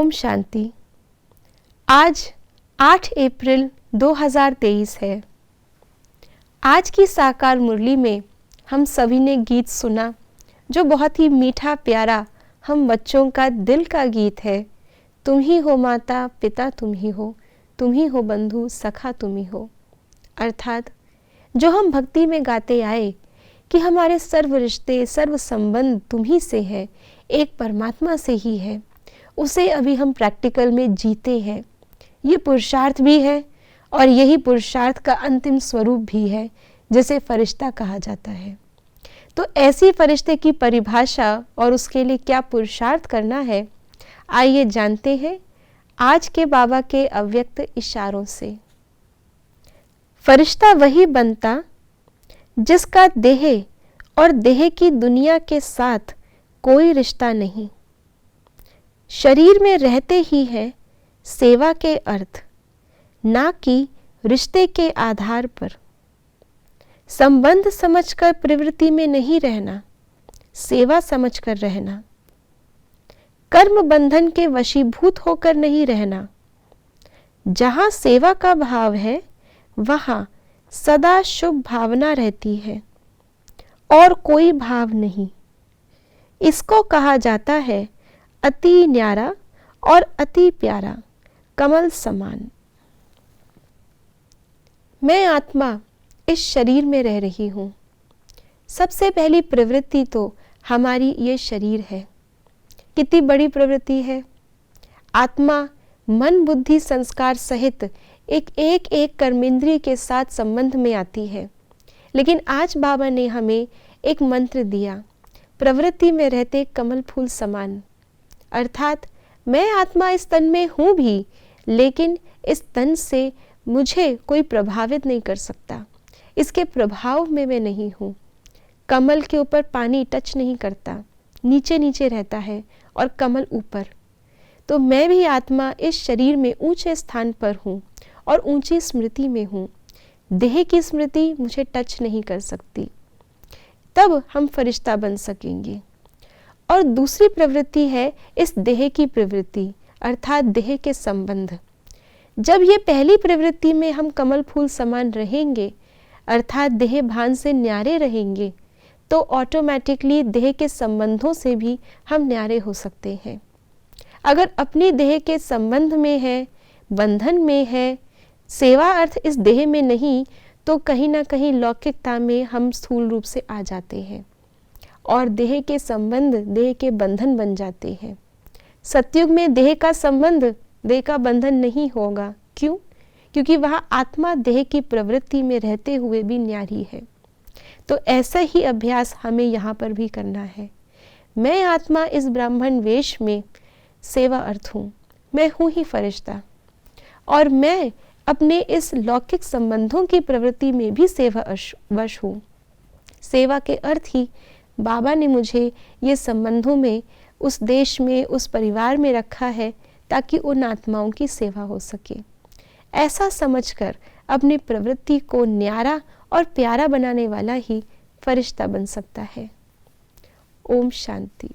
ओम शांति। आज 8 अप्रैल 2023 है। आज की साकार मुरली में हम सभी ने गीत सुना जो बहुत ही मीठा प्यारा हम बच्चों का दिल का गीत है। तुम ही हो माता पिता, तुम ही हो बंधु सखा, तुम ही हो। अर्थात जो हम भक्ति में गाते आए कि हमारे सर्व रिश्ते सर्व संबंध तुम ही से है, एक परमात्मा से ही है, उसे अभी हम प्रैक्टिकल में जीते हैं। ये पुरुषार्थ भी है और यही पुरुषार्थ का अंतिम स्वरूप भी है, जिसे फरिश्ता कहा जाता है। तो ऐसी फरिश्ते की परिभाषा और उसके लिए क्या पुरुषार्थ करना है, आइए जानते हैं आज के बाबा के अव्यक्त इशारों से। फरिश्ता वही बनता जिसका देह और देह की दुनिया के साथ कोई रिश्ता नहीं। शरीर में रहते ही है सेवा के अर्थ, ना कि रिश्ते के आधार पर। संबंध समझकर प्रवृत्ति में नहीं रहना, सेवा समझकर रहना। कर्म बंधन के वशीभूत होकर नहीं रहना। जहाँ सेवा का भाव है वहाँ सदा शुभ भावना रहती है और कोई भाव नहीं। इसको कहा जाता है अति न्यारा और अति प्यारा, कमल समान। मैं आत्मा इस शरीर में रह रही हूँ। सबसे पहली प्रवृत्ति तो हमारी ये शरीर है। कितनी बड़ी प्रवृत्ति है। आत्मा मन बुद्धि संस्कार सहित एक कर्मेंद्रिय के साथ संबंध में आती है। लेकिन आज बाबा ने हमें एक मंत्र दिया, प्रवृत्ति में रहते कमल फूल समान। अर्थात मैं आत्मा इस तन में हूँ भी, लेकिन इस तन से मुझे कोई प्रभावित नहीं कर सकता। इसके प्रभाव में मैं नहीं हूँ। कमल के ऊपर पानी टच नहीं करता, नीचे नीचे रहता है और कमल ऊपर। तो मैं भी आत्मा इस शरीर में ऊंचे स्थान पर हूँ और ऊंची स्मृति में हूँ। देह की स्मृति मुझे टच नहीं कर सकती। तब हम फरिश्ता बन सकेंगे। और दूसरी प्रवृत्ति है इस देह की प्रवृत्ति, अर्थात देह के संबंध। जब ये पहली प्रवृत्ति में हम कमल फूल समान रहेंगे, अर्थात देह भान से न्यारे रहेंगे, तो ऑटोमेटिकली देह के संबंधों से भी हम न्यारे हो सकते हैं। अगर अपनी देह के संबंध में है, बंधन में है, सेवा अर्थ इस देह में नहीं, तो कहीं ना कहीं लौकिकता में हम स्थूल रूप से आ जाते हैं और देह के संबंध देह के बंधन बन जाते हैं। सतयुग में देह का संबंध देह का बंधन नहीं होगा। क्यों? क्योंकि वहाँ आत्मा देह की प्रवृत्ति में रहते हुए भी न्यारी है। तो ऐसा ही अभ्यास हमें यहाँ पर भी करना है। मैं आत्मा इस ब्राह्मण वेश में सेवा अर्थ हूँ। मैं हूँ ही फरिश्ता और मैं अपने इस लौकिक संबंधों की प्रवृत्ति में भी सेवा वश हूँ। सेवा के अर्थ ही बाबा ने मुझे ये संबंधों में, उस देश में, उस परिवार में रखा है ताकि उन आत्माओं की सेवा हो सके। ऐसा समझकर अपनी प्रवृत्ति को न्यारा और प्यारा बनाने वाला ही फरिश्ता बन सकता है। ओम शांति।